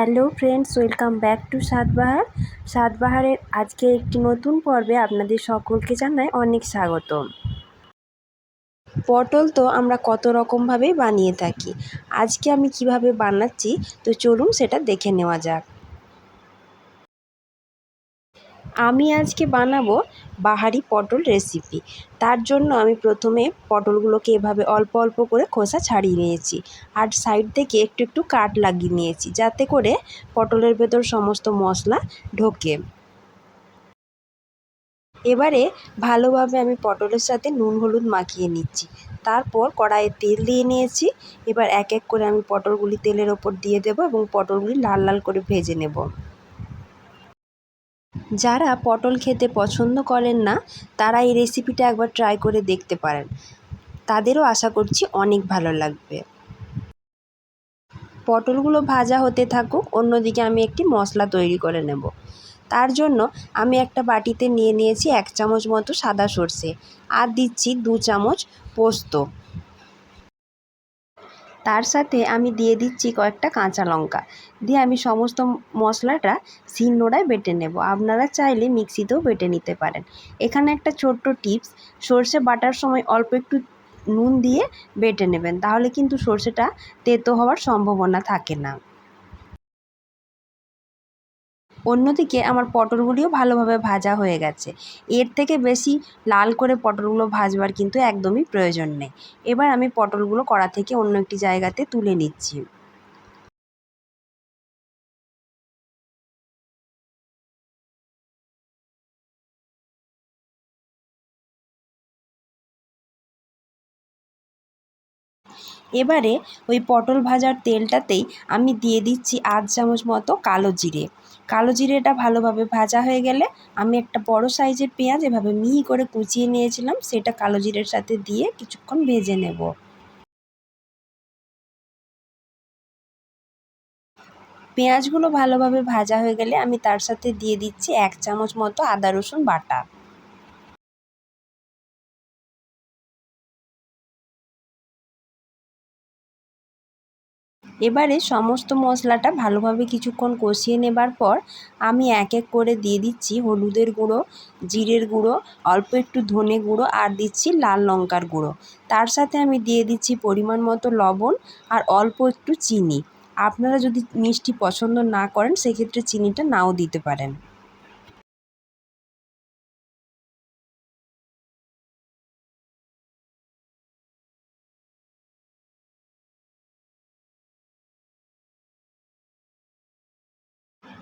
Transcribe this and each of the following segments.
Hello friends, welcome back to Swadbahar. স্বাদবাহারের আজকে একটি নতুন পর্বে আপনাদের সকলকে জানাই অনেক স্বাগতম। পটল তো আমরা কত রকমভাবেই বানিয়ে থাকি। আজকে আমি কিভাবে বানাচ্ছি তো চলুন সেটা দেখে নেওয়া যাক। আমি আজকে বানাবো বাহারি পটল রেসিপি। তার জন্য আমি প্রথমে পটলগুলোকে এভাবে অল্প অল্প করে খোসা ছাড়িয়ে নিয়েছি, আর সাইড থেকে একটু একটু কাট লাগিয়ে নিয়েছি যাতে করে পটলের ভেতর সমস্ত মশলা ঢোকে। এবারে ভালোভাবে আমি পটলের সাথে নুন হলুদ মাখিয়ে নিচ্ছি। তারপর কড়াইয়ে তেল দিয়ে নিয়েছি। এবার এক এক করে আমি পটলগুলি তেলের ওপর দিয়ে দেব এবং পটলগুলি লাল লাল করে ভেজে নেব। যারা পটল খেতে পছন্দ করেন না তারা এই রেসিপিটা একবার ট্রাই করে দেখতে পারেন, তাদেরও আশা করছি অনেক ভালো লাগবে। পটলগুলো ভাজা হতে থাকুক, অন্যদিকে আমি একটি মশলা তৈরি করে নেব। তার জন্য আমি একটা বাটিতে নিয়ে নিয়েছি 1 চামচ মতো সাদা সর্ষে, আর দিচ্ছি 2 চামচ পোস্ত। তার সাথে আমি দিয়ে দিচ্ছি কয়েকটা কাঁচা লঙ্কা। দিয়ে আমি সমস্ত মশলাটা শিলনোড়ায় বেটে নেব। আপনারা চাইলে মিক্সিতেও বেটে নিতে পারেন। এখানে একটা ছোট্ট টিপস, সর্ষে বাটার সময় অল্প একটু নুন দিয়ে বেটে নেবেন, তাহলে কিন্তু সর্ষেটা তেতো হওয়ার সম্ভাবনা থাকে না। অন্যদিকে আমার পটলগুলিও ভালোভাবে ভাজা হয়ে গেছে। এর থেকে বেশি লাল করে পটলগুলো ভাজবার কিন্তু একদমই প্রয়োজন নেই। এবার আমি পটলগুলো কড়া থেকে অন্য একটি জায়গাতে তুলে নিচ্ছি। এবারে ওই পটল ভাজার তেলটাতেই আমি দিয়ে দিচ্ছি 1/2 চামচ মতো কালো জিরে। কালো জিরেটা ভালোভাবে ভাজা হয়ে গেলে আমি একটা বড় সাইজের পেঁয়াজ এভাবে মিহি করে কুচিয়ে নিয়েছিলাম, সেটা কালো জিরের সাথে দিয়ে কিছুক্ষণ ভেজে নেব। পেঁয়াজগুলো ভালোভাবে ভাজা হয়ে গেলে আমি তার সাথে দিয়ে দিচ্ছি 1 চামচ মতো আদা রসুন বাটা। এবারে সমস্ত মশলাটা ভালোভাবে কিছুক্ষণ কষিয়ে নেবার পর আমি এক এক করে দিয়ে দিচ্ছি হলুদের গুঁড়ো, জিরের গুঁড়ো, অল্প একটু ধনে গুঁড়ো, আর দিচ্ছি লাল লঙ্কার গুঁড়ো। তার সাথে আমি দিয়ে দিচ্ছি পরিমাণ মতো লবণ আর অল্প একটু চিনি। আপনারা যদি মিষ্টি পছন্দ না করেন সেক্ষেত্রে চিনিটা নাও দিতে পারেন।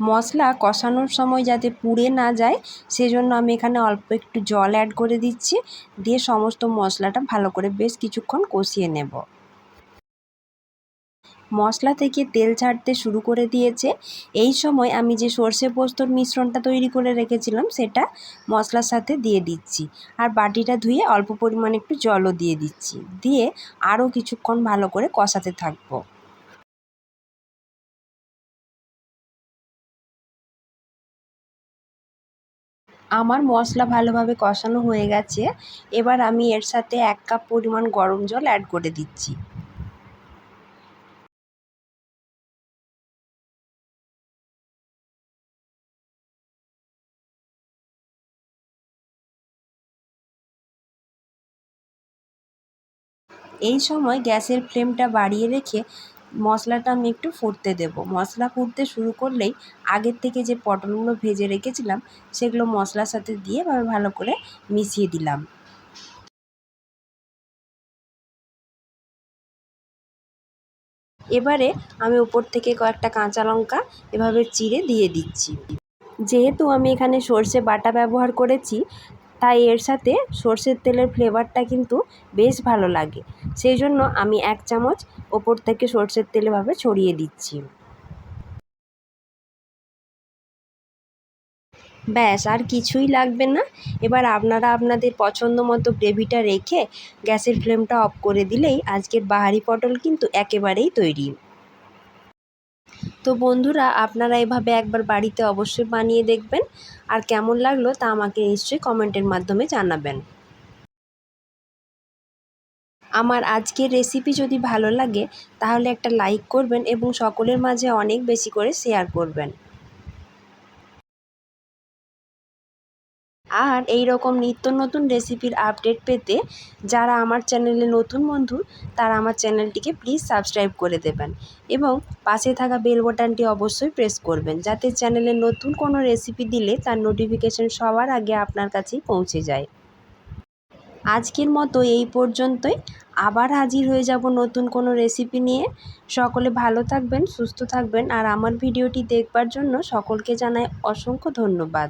মশলা কষানোর সময় যাতে পুড়ে না যায় সেজন্য আমি এখানে অল্প একটু জল অ্যাড করে দিচ্ছি। দিয়ে সমস্ত মশলাটা ভালো করে বেশ কিছুক্ষণ কষিয়ে নেব। মশলা থেকে তেল ছাড়তে শুরু করে দিয়েছে। এই সময় আমি যে সর্ষে পোস্তর মিশ্রণটা তৈরি করে রেখেছিলাম সেটা মশলার সাথে দিয়ে দিচ্ছি, আর বাটিটা ধুয়ে অল্প পরিমাণে একটু জলও দিয়ে দিচ্ছি। দিয়ে আরও কিছুক্ষণ ভালো করে কষাতে থাকবো। আমার মশলা ভালোভাবে কষানো হয়ে গেছে। এবার আমি এর সাথে 1 কাপ পরিমাণ গরম জল অ্যাড করে দিচ্ছি। এই সময় গ্যাসের ফ্লেমটা বাড়িয়ে রেখে মশলাটা আমি একটু ফুটতে দেব। মশলা ফুটতে শুরু করলেই আগের থেকে যে পটলগুলো ভেজে রেখেছিলাম সেগুলো মশলার সাথে দিয়ে এভাবে ভালো করে মিশিয়ে দিলাম। এবারে আমি উপর থেকে কয়েকটা কাঁচা লঙ্কা এভাবে চিড়ে দিয়ে দিচ্ছি। যেহেতু আমি এখানে সর্ষে বাটা ব্যবহার করেছি তাই এর সাথে সর্ষের তেলের ফ্লেভারটা কিন্তু বেশ ভালো লাগে, সেই জন্য আমি 1 চামচ ওপর থেকে সর্ষের তেল এভাবে ছড়িয়ে দিচ্ছি। ব্যাস আর কিছুই লাগবে না। এবার আপনারা আপনাদের পছন্দ মতো গ্রেভিটা রেখে গ্যাসের ফ্লেমটা অফ করে দিলেই আজকের বাহারি পটল কিন্তু একেবারেই তৈরি। তো বন্ধুরা, আপনারা এভাবে একবার বাড়িতে অবশ্যই বানিয়ে দেখবেন, আর কেমন লাগলো তা আমাকে নিশ্চয়ই কমেন্টের মাধ্যমে জানাবেন। আমার আজকের রেসিপি যদি ভালো লাগে তাহলে একটা লাইক করবেন এবং সকলের মাঝে অনেক বেশি করে শেয়ার করবেন। আর এই রকম নিত্য নতুন রেসিপির আপডেট পেতে যারা আমার চ্যানেলে নতুন বন্ধু তারা আমার চ্যানেলটিকে প্লিজ সাবস্ক্রাইব করে দেবেন এবং পাশে থাকা বেল বাটনটি অবশ্যই প্রেস করবেন, যাতে চ্যানেলে নতুন কোনো রেসিপি দিলে তার নোটিফিকেশন সবার আগে আপনার কাছেই পৌঁছে যায়। আজকের মতো এই পর্যন্তই। আবার হাজির হয়ে যাব নতুন কোনো রেসিপি নিয়ে। সকলে ভালো থাকবেন, সুস্থ থাকবেন, আর আমার ভিডিওটি দেখবার জন্য সকলকে জানাই অসংখ্য ধন্যবাদ।